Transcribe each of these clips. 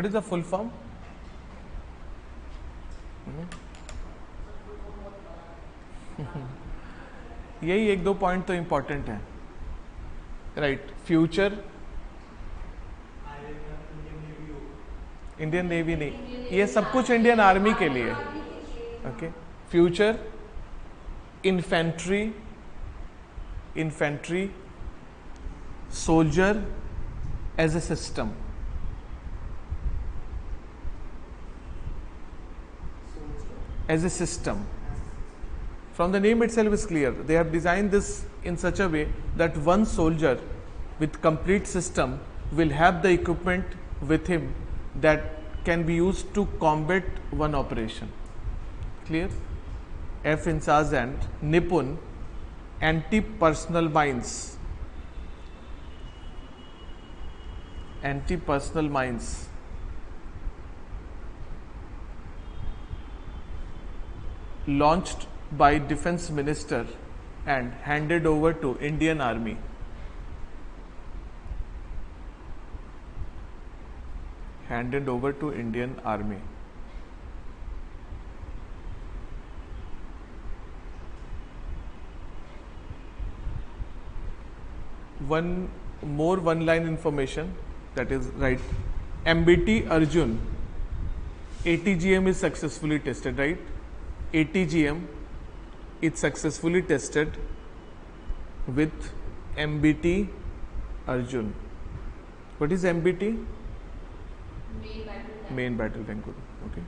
What is the full form? यही एक दो पॉइंट तो इंपॉर्टेंट है, राइट. फ्यूचर इंडियन नेवी नहीं, ये सब कुछ इंडियन आर्मी के लिए. Okay. Future infantry soldier as a system. As a system. From the name itself is clear. They have designed this in such a way that one soldier with complete system will have the equipment with him that can be used to combat one operation. Clear? F-INSAS and Nipun anti-personnel mines. Anti-personnel mines launched by defense minister and handed over to Indian Army. Handed over to Indian Army. One more one-line information, that is right. MBT Arjun ATGM is successfully tested, right? ATGM is successfully tested with MBT Arjun. What is MBT? Main battle tank. Okay.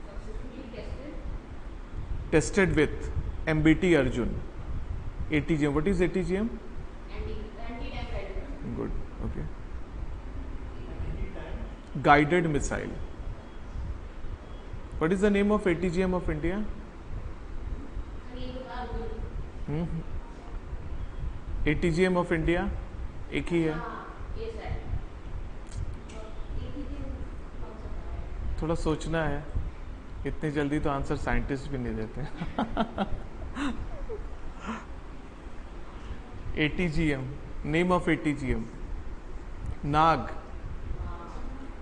Successfully Tested with MBT Arjun. ATGM. What is ATGM? anti-tank guided. Good. Okay. Guided missile. What is the name of ATGM of India? ATGM of India एक ही है. थोड़ा सोचना है, इतनी जल्दी तो answer scientist भी नहीं देते. ATGM, name of ATGM, NAG,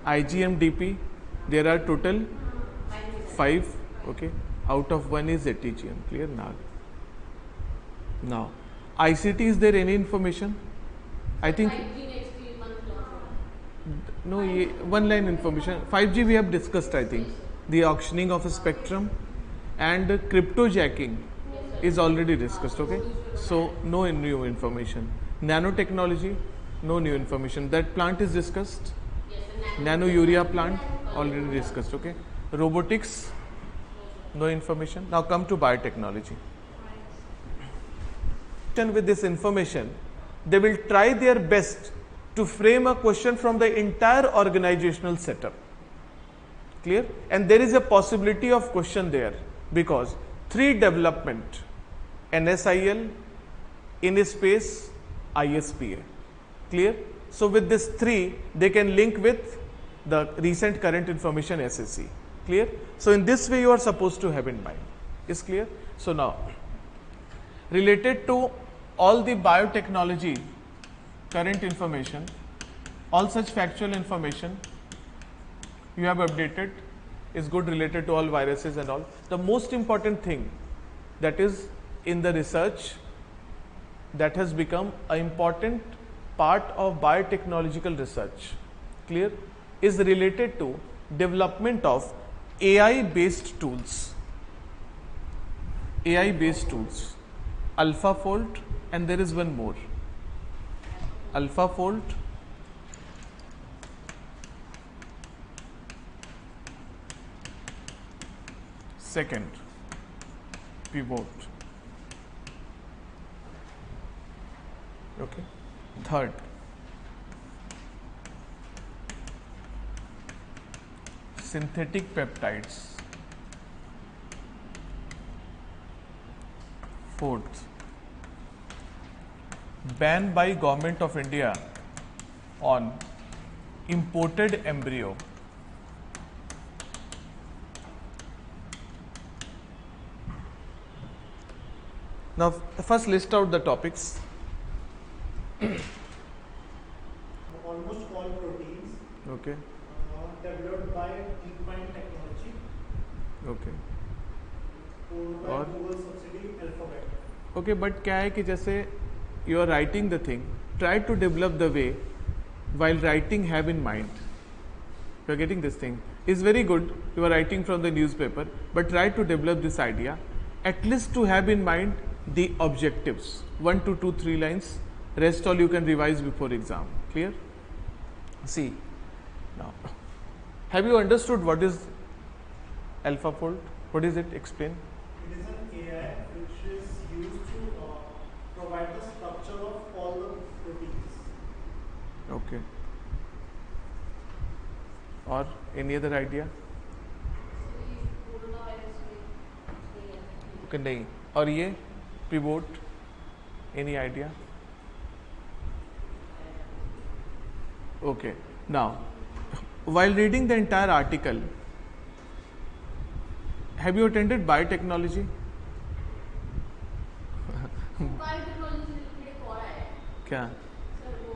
IGM-DP. There are total 5. Okay, out of 1 is ATGM. Clear? NAG. Now, ICT, is there any information? I think no, one line information. 5G we have discussed. I think the auctioning of a spectrum and cryptojacking is already discussed. Okay, so no new information. Nanotechnology, no new information. That plant is discussed. Nano urea plant already discussed. Okay. Robotics, no information. Now come to biotechnology. With this information, they will try their best to frame a question from the entire organizational setup. Clear? And there is a possibility of question there because 3 development, NSIL, in space, ISPA. Clear? So with this 3, they can link with the recent current information SSC. Clear? So in this way you are supposed to have in mind. Is clear? So now, related to all the biotechnology current information, all such factual information you have updated is good related to all viruses and all. The most important thing that is in the research that has become an important part of biotechnological research, clear, is related to development of AI based tools. AI based tools, AlphaFold, and there is one more, AlphaFold, second, Pivot, okay, third, synthetic peptides, fourth, ban by Government of India on imported embryo. Now first list out the topics. Almost all proteins. Okay. developed by DeepMind technology okay owned by और? Google subsidiary Alphabet. Okay but क्या है कि जैसे you are writing the thing, try to develop the way while writing have in mind. You are getting this thing is very good. You are writing from the newspaper, but try to develop this idea. At least to have in mind the objectives. 1 to 2, 3 lines. Rest all you can revise before exam. Clear? See now. Have you understood what is AlphaFold? What is it? Explain. It is an AI which is used to provide the structure of all the proteins. Okay. Or any other idea? Okay, नहीं. और ये pivot, any idea? Okay. Now, while reading the entire article, have you attended biotechnology? Biotechnology से related एक और आया है क्या? Sir, वो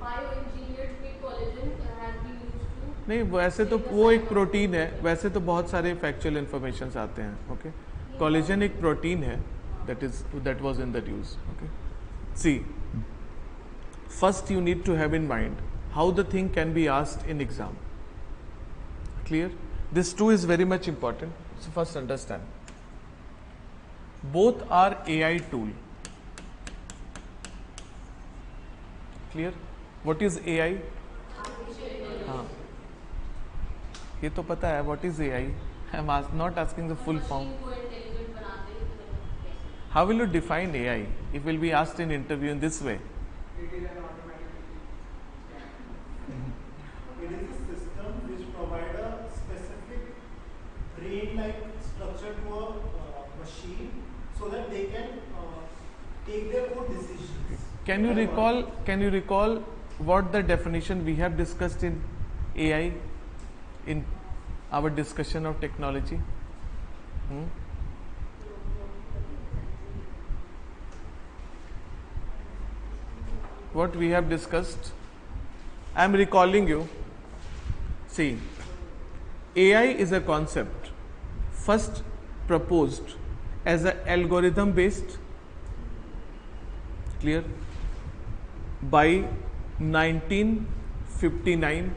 bioengineered meat collagen has been used to नहीं, वैसे तो वो एक प्रोटीन है. वैसे तो बहुत सारे फैक्चुअल इन्फॉर्मेशन आते हैं. ओके, कोलेजन एक प्रोटीन है that was in the news. Okay, see, first you need to have in mind how the thing can be asked in exam. Clear? This too is very much important. So first understand, both are AI tool. Clear? What is AI? हाँ, ये तो पता है. What is AI? I am not asking the full form. Machine को intelligent बनाते हैं तो कैसे? How will you define AI if will be asked in interview in this way? It is an automatic It is a system which provide a specific brain-like structure to a machine so that they can take their own decisions. Can you recall what the definition we have discussed in AI in our discussion of technology? What we have discussed? I am recalling you. See, AI is a concept first proposed as an algorithm based, clear, by 1959,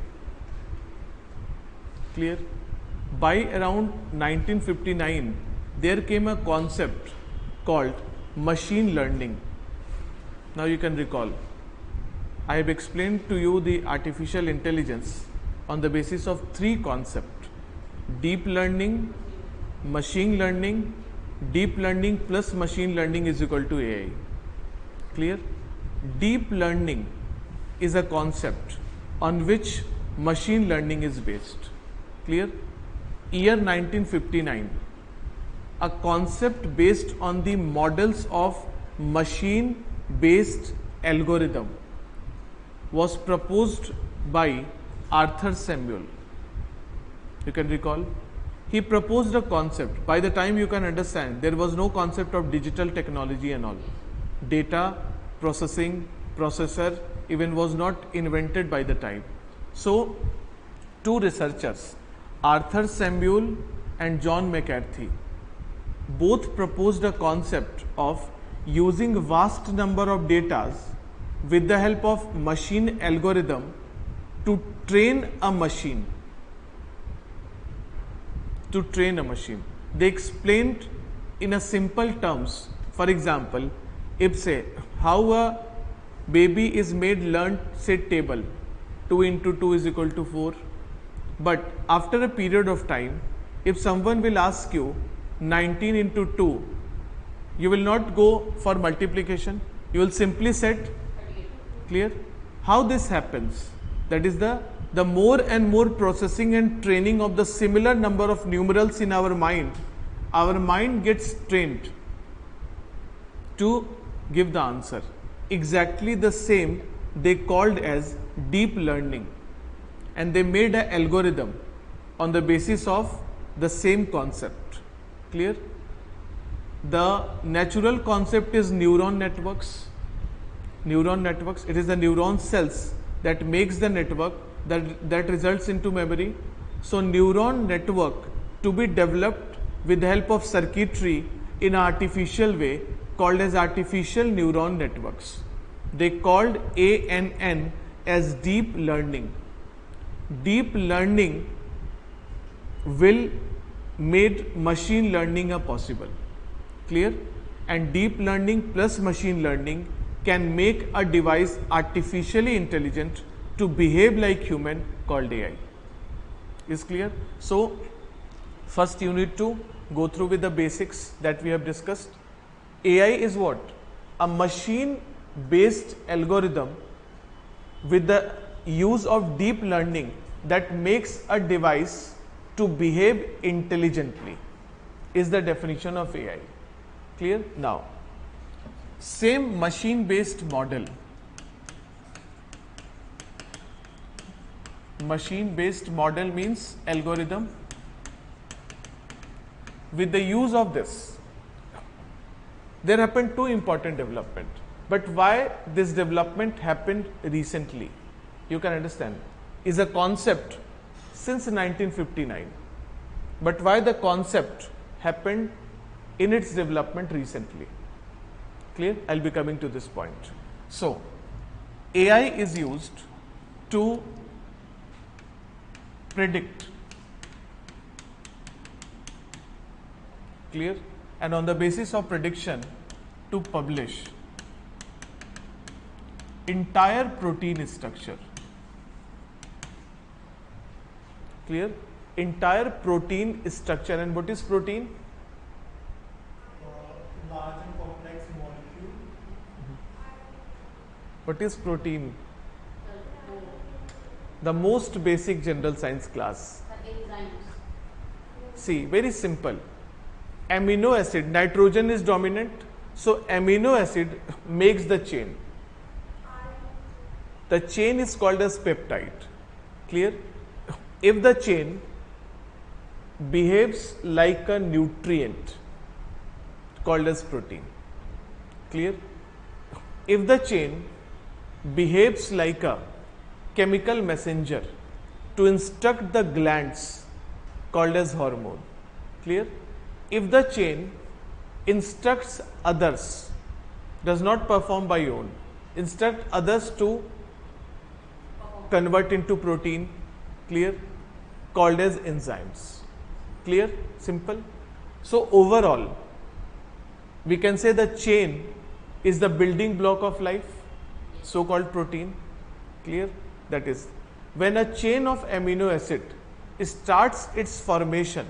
clear. By around 1959 there came a concept called machine learning. Now you can recall, I have explained to you the artificial intelligence on the basis of 3 concepts: deep learning, machine learning, deep learning plus machine learning is equal to AI. Clear? Deep learning is a concept on which machine learning is based. Clear? Year 1959, a concept based on the models of machine based algorithm was proposed by Arthur Samuel. You can recall, he proposed a concept. By the time you can understand, there was no concept of digital technology and all. Data processing, processor even was not invented by the time. So 2 researchers, Arthur Samuel and John McCarthy, both proposed a concept of using vast number of data with the help of machine algorithm to train a machine. They explained in a simple terms. For example, if say how a baby is made learn say table, 2 into 2 is equal to 4. But after a period of time, if someone will ask you 19 into 2, you will not go for multiplication, you will simply set. Clear? How this happens? That is the more and more processing and training of the similar number of numerals in our mind gets trained to give the answer. Exactly the same they called as deep learning, and they made an algorithm on the basis of the same concept. Clear? The natural concept is neuron networks. It is the neuron cells that makes the network that results into memory. So neuron network to be developed with the help of circuitry in an artificial way called as artificial neuron networks. They called ANN as deep learning. Deep learning will made machine learning a possible. Clear? And deep learning plus machine learning can make a device artificially intelligent to behave like human called AI. Is clear? So first you need to go through with the basics that we have discussed. AI is what? A machine based algorithm with the use of deep learning that makes a device to behave intelligently is the definition of AI. Clear? Now, same machine based model, machine based model means algorithm. With the use of this, there happened two important development. But why this development happened recently? You can understand. Is a concept since 1959. But why the concept happened in its development recently? Clear? I'll be coming to this point. So, AI is used to predict. Clear? And on the basis of prediction to publish entire protein structure. Clear? Entire protein structure. And what is protein? Large and complex molecule. What is protein? The most basic general science class. The enzymes. See, very simple. Amino acid, nitrogen is dominant, so amino acid makes the chain. The chain is called as peptide. Clear? If the chain behaves like a nutrient called as protein. Clear? If the chain behaves like a chemical messenger to instruct the glands called as hormone. Clear? If the chain instructs others, does not perform by own, instruct others to convert into protein, clear, called as enzymes. Clear? Simple. So overall, we can say the chain is the building block of life, so called protein. Clear? That is, when a chain of amino acid starts its formation,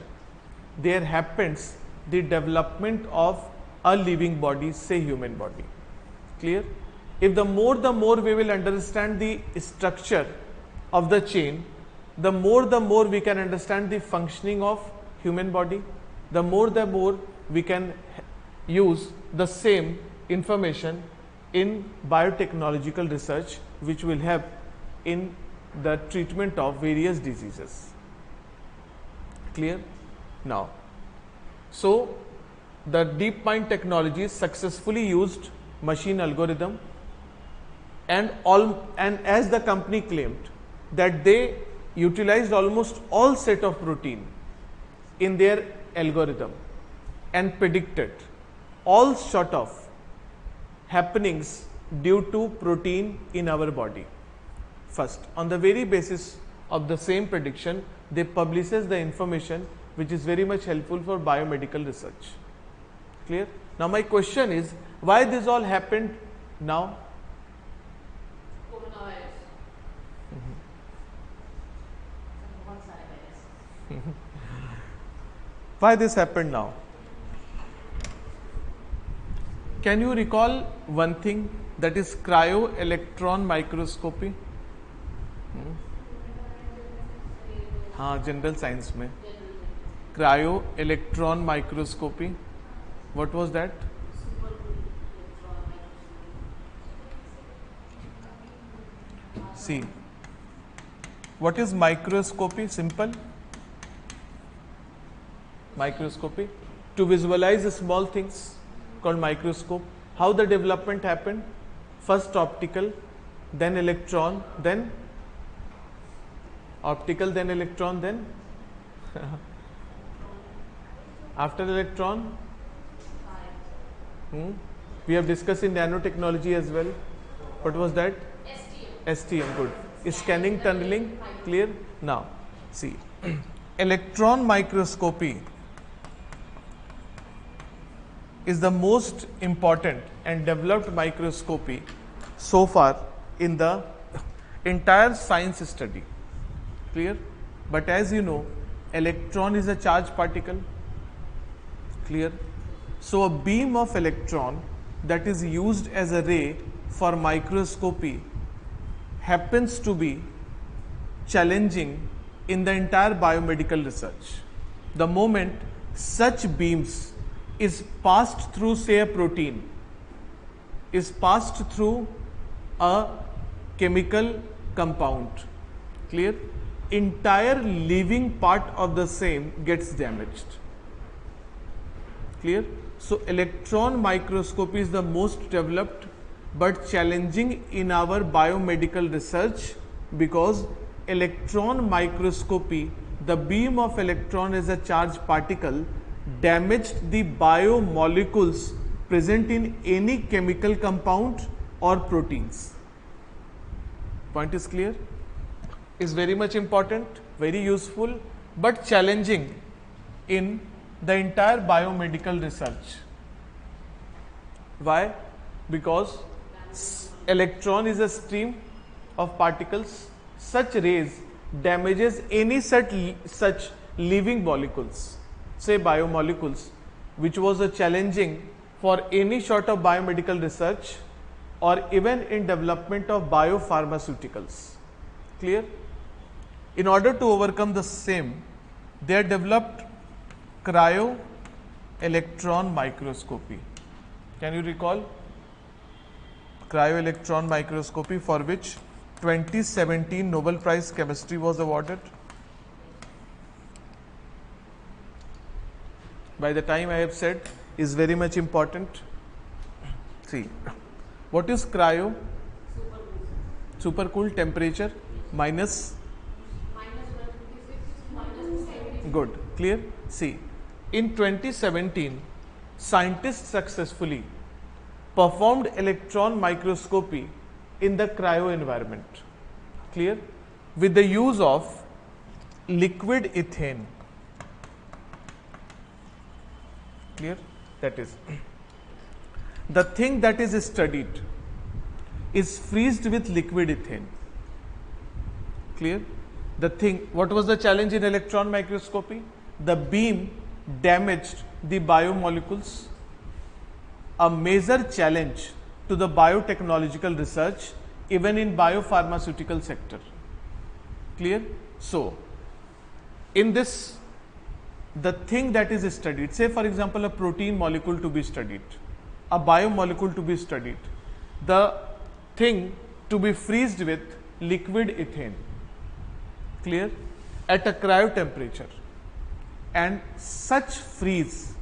there happens the development of a living body, say human body. Clear? If the more we will understand the structure of the chain, the more we can understand the functioning of human body, the more we can use the same information in biotechnological research, which will help in the treatment of various diseases. Clear? Now, so the DeepMind technology successfully used machine algorithm, and as the company claimed that they utilized almost all set of protein in their algorithm and predicted all sort of happenings due to protein in our body. First, on the very basis of the same prediction, they publishes the information which is very much helpful for biomedical research. Clear? Now my question is, why this all happened now? Coronavirus. बहुत सारे virus. Why this happened now? Can you recall one thing, that is cryo-electron microscopy? हाँ, general science में cryo-electron microscopy. What was that? See, what is microscopy? Simple. Microscopy, to visualize small things, called microscope. How the development happened? First optical, then electron, then Optical, then electron, then after electron. We have discussed in nanotechnology as well. What was that? STM, good. Scanning, tunneling, clear? Now, see, electron microscopy is the most important and developed microscopy so far in the entire science study. Clear? But as you know, electron is a charged particle. Clear? So a beam of electron that is used as a ray for microscopy happens to be challenging in the entire biomedical research. The moment such beams is passed through, say, a protein, is passed through a chemical compound, clear? Entire living part of the same gets damaged. Clear? So electron microscopy is the most developed but challenging in our biomedical research, because electron microscopy, the beam of electron as a charged particle, damaged the biomolecules present in any chemical compound or proteins. Point is clear? Is very much important, very useful, but challenging in the entire biomedical research. Why? Because electron is a stream of particles. Such rays damages any such living molecules, say biomolecules, which was a challenging for any sort of biomedical research or even in development of biopharmaceuticals. Clear? In order to overcome the same, they are developed cryo-electron microscopy. Can you recall? Cryo-electron microscopy, for which 2017 Nobel Prize Chemistry was awarded. By the time I have said, is very much important. See, what is cryo? Supercooled temperature minus. Good, clear? See, in 2017, scientists successfully performed electron microscopy in the cryo environment. Clear? With the use of liquid ethane. Clear? That is, the thing that is studied is freezed with liquid ethane. Clear? The thing, what was the challenge in electron microscopy? The beam damaged the biomolecules. A major challenge to the biotechnological research, even in biopharmaceutical sector. Clear? So, in this, the thing that is studied, say for example a protein molecule to be studied, a biomolecule to be studied, the thing to be freezed with liquid ethane. Clear? At a cryo temperature, and such freeze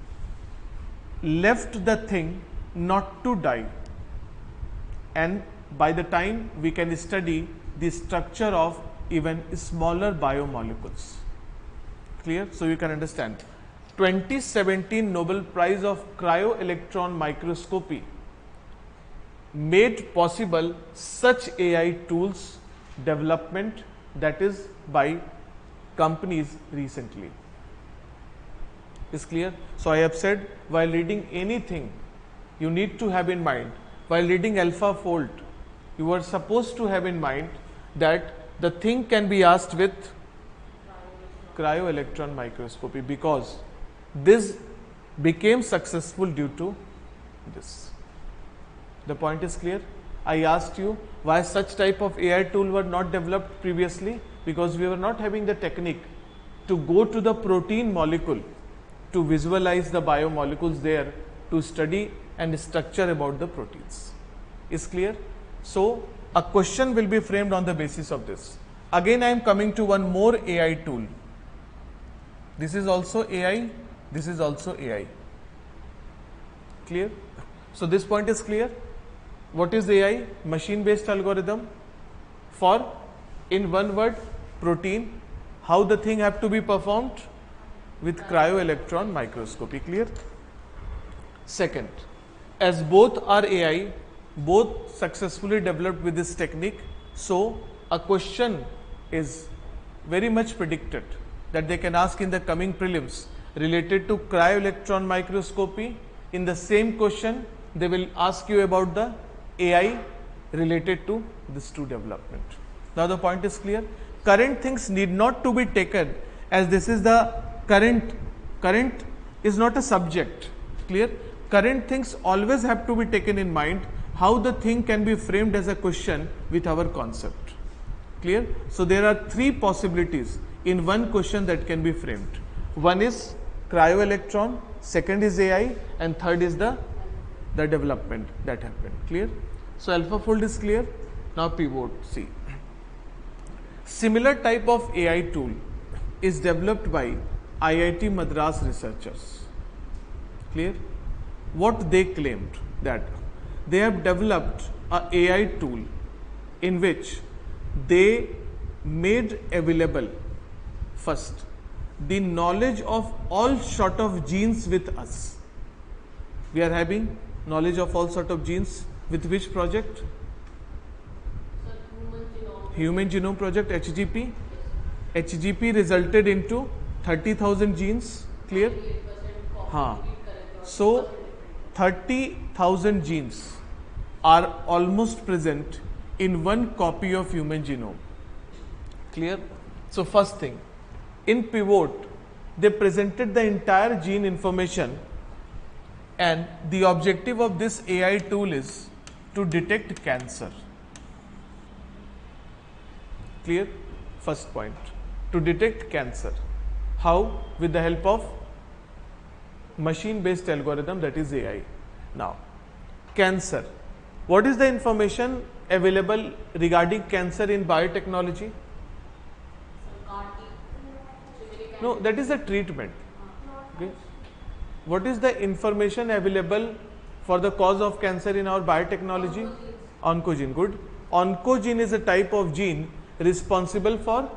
left the thing not to die, and by the time we can study the structure of even smaller biomolecules. Clear? So you can understand. 2017 Nobel Prize of Cryo-Electron Microscopy made possible such AI tools development, that is by companies recently. Is clear? So I have said, while reading anything, you need to have in mind, while reading AlphaFold, you are supposed to have in mind that the thing can be asked with cryo-electron microscopy, because this became successful due to this. The point is clear? I asked you why such type of AI tool were not developed previously, because we were not having the technique to go to the protein molecule to visualize the biomolecules there, to study and structure about the proteins. Is clear? So a question will be framed on the basis of this. Again I am coming to one more AI tool. This is also AI, this is also AI. Clear? So this point is clear. What is AI? Machine based algorithm for, in one word, protein. How the thing have to be performed? With cryo-electron microscopy. Clear? Second, as both are AI, both successfully developed with this technique, so a question is very much predicted that they can ask in the coming prelims related to cryo-electron microscopy. In the same question, they will ask you about the AI related to this two development. Now the point is clear. Current things need not to be taken as this is the current is not a subject. Clear? Current things always have to be taken in mind how the thing can be framed as a question with our concept. Clear? So there are three possibilities in one question that can be framed. One is cryo-electron, second is AI, and third is the development that happened. Clear? So AlphaFold is clear. Now pivot. See, similar type of AI tool is developed by IIT Madras researchers. Clear? What they claimed, that they have developed a AI tool in which they made available first the knowledge of all sort of genes with us. We are having knowledge of all sort of genes with which project? So Human Genome Project, HGP. HGP resulted into 30,000 genes. Clear? 98% हाँ. complete correct or So 100%. 30,000 genes are almost present in one copy of human genome. Clear? So first thing, in Pivot, they presented the entire gene information, and the objective of this AI tool is to detect cancer. Clear? First point, to detect cancer. How? With the help of machine-based algorithm, that is AI. Now, cancer. What is the information available regarding cancer in biotechnology? Some CAR-T, generic No, that is a treatment. Okay. What is the information available for the cause of cancer in our biotechnology? Oncogene. Good. Oncogene is a type of gene responsible for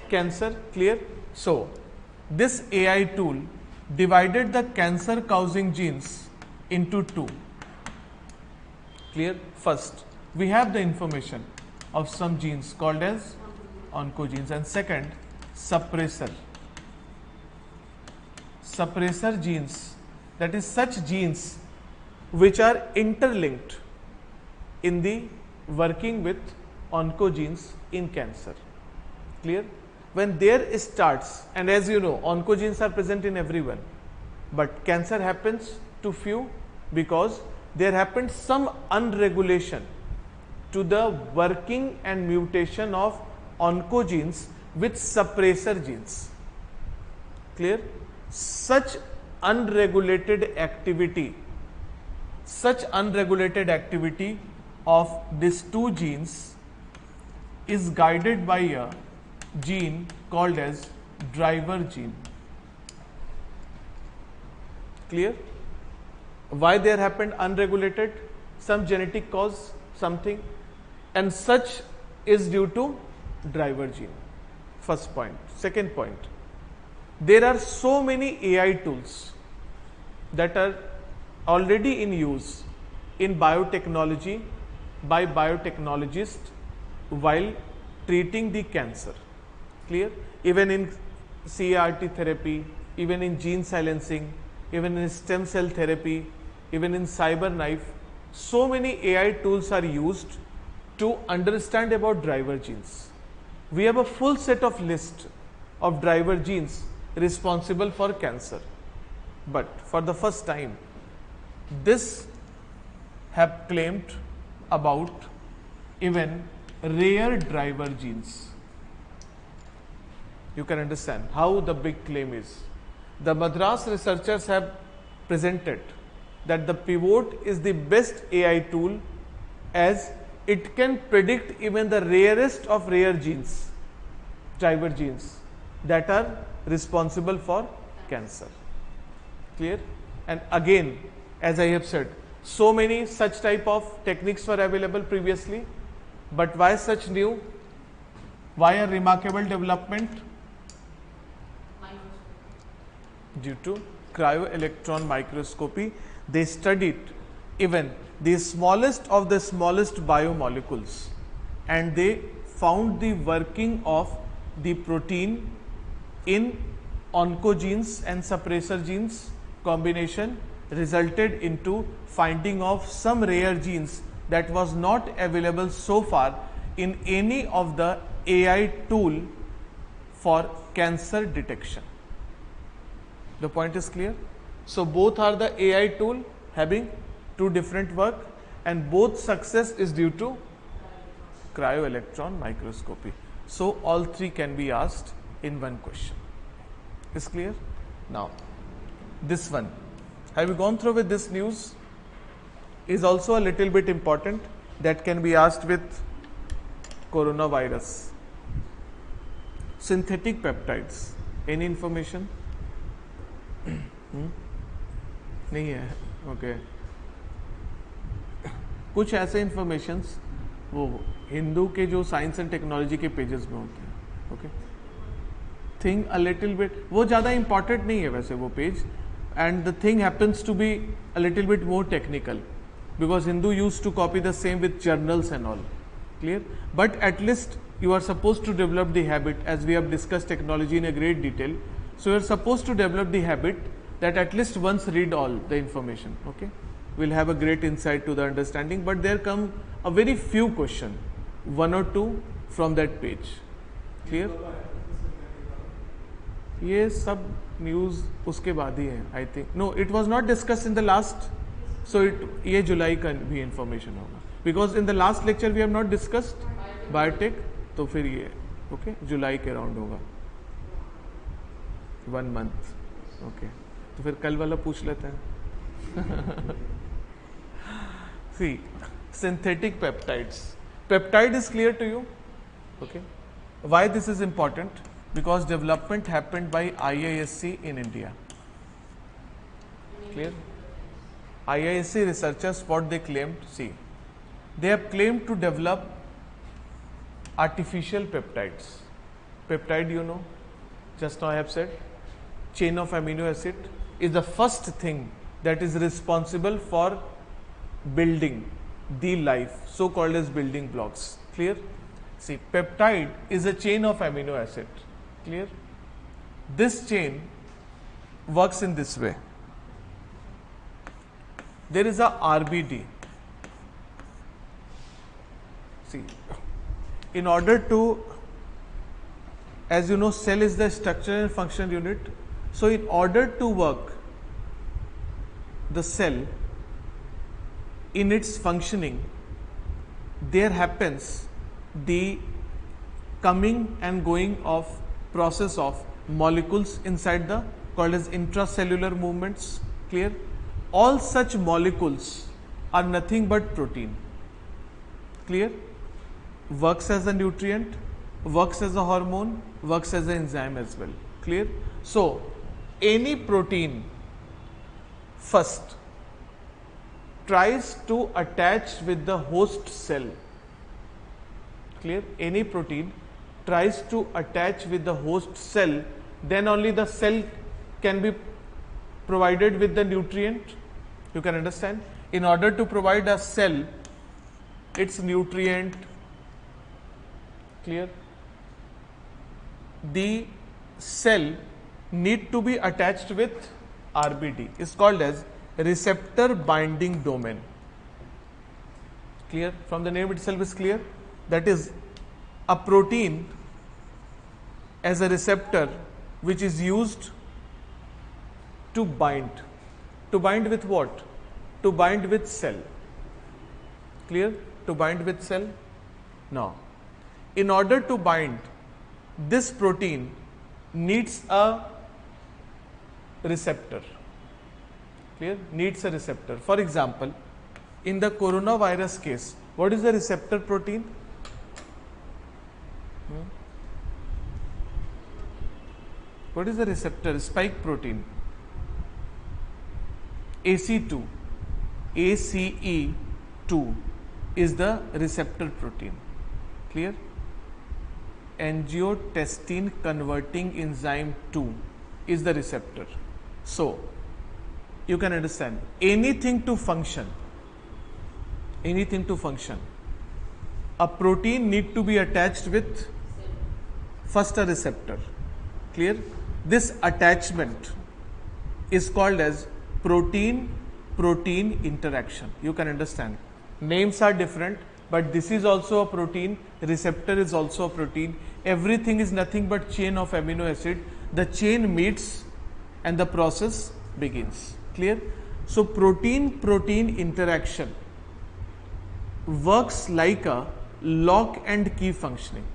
cancer. Clear? So, this AI tool divided the cancer causing genes into two. Clear? First, we have the information of some genes called as oncogenes, and second, suppressor genes, that is such genes which are interlinked in the working with oncogenes in cancer. Clear? When there starts, and as you know, oncogenes are present in everyone, but cancer happens to few because there happens some unregulation to the working and mutation of oncogenes with suppressor genes. Clear? Such unregulated activity of these two genes is guided by a gene called as driver gene. Clear? Why there happened unregulated? Some genetic cause, something, and such is due to driver gene. First point. Second point, there are so many AI tools that are already in use in biotechnology by biotechnologists while treating the cancer. Clear? Even in CAR-T therapy, even in gene silencing, even in stem cell therapy, even in CyberKnife, so many AI tools are used to understand about driver genes. We have a full set of list of driver genes responsible for cancer. But for the first time, this have claimed about even rare driver genes. You can understand how the big claim is. The Madras researchers have presented that the Pivot is the best AI tool as it can predict even the rarest of rare genes, driver genes, that are responsible for cancer. Clear? And again, as I have said, so many such type of techniques were available previously, but why such new? Why a remarkable development? Due to cryo-electron microscopy, they studied even the smallest of the smallest biomolecules, and they found the working of the protein in oncogenes and suppressor genes combination resulted into finding of some rare genes that was not available so far in any of the AI tool for cancer detection. The point is clear? So both are the AI tool having two different work, and both success is due to cryo-electron microscopy. So all three can be asked in one question. Is clear? Now this one, have you gone through with this news? Is also a little bit important, that can be asked with coronavirus. Synthetic peptides. Any information? नहीं है. Okay. कुछ ऐसे informations वो हिंदू के जो science and technology के pages में होते हैं. Okay. Think a little bit, वो ज़्यादा इंपॉर्टेंट नहीं है वैसे वो page, and the thing happens to be a little bit more technical because Hindu used to copy the same with journals and all. Clear? But at least you are supposed to develop the habit, as we have discussed technology in a great detail. So you are supposed to develop the habit that at least once read all the information. Okay, we'll have a great insight to the understanding. But there come a very few question, one or two from that page. Clear? ये सब news उसके बाद ही है, I think. No, it was not discuss in the last. सो ये जुलाई का भी इंफॉर्मेशन होगा, because in the last lecture we have not discussed biotech, तो फिर ये ओके जुलाई के राउंड होगा, 1 month. ओके, तो फिर कल वाला पूछ लेते हैं. See synthetic peptides. Peptide is clear to you. Okay, why this is important? Because development happened by IISc in India. Clear? IISc researchers, what they claimed, see, they have claimed to develop artificial peptides. Peptide, you know, just now I have said, chain of amino acid is the first thing that is responsible for building the life, so called as building blocks. Clear? See, peptide is a chain of amino acid. Clear? This chain works in this way. There is a RBD. See, in order to, as you know, cell is the structure and function unit. So in order to work the cell in its functioning, there happens the coming and going of process of molecules inside the called as intracellular movements. Clear? All such molecules are nothing but protein. Clear? Works as a nutrient, works as a hormone, works as an enzyme as well. Clear? So any protein first tries to attach with the host cell. Clear? Any protein tries to attach with the host cell, then only the cell can be provided with the nutrient. You can understand? In order to provide a cell its nutrient, clear, the cell need to be attached with RBD. It's called as receptor binding domain. Clear? From the name itself is clear. That is a protein as a receptor which is used to bind. To bind with what? To bind with cell. Clear? To bind with cell. Now, in order to bind, this protein needs a receptor. Clear? Needs a receptor. For example, in the coronavirus case, what is the receptor protein? What is the receptor? Spike protein. AC2. ACE2 is the receptor protein. Clear? angiotensin converting enzyme 2 is the receptor. So you can understand, anything to function, a protein need to be attached with first a receptor. Clear? This attachment is called as protein-protein interaction. You can understand. Names are different, but this is also a protein, receptor is also a protein. Everything is nothing but chain of amino acid. The chain meets and the process begins. Clear? So protein-protein interaction works like a lock and key functioning.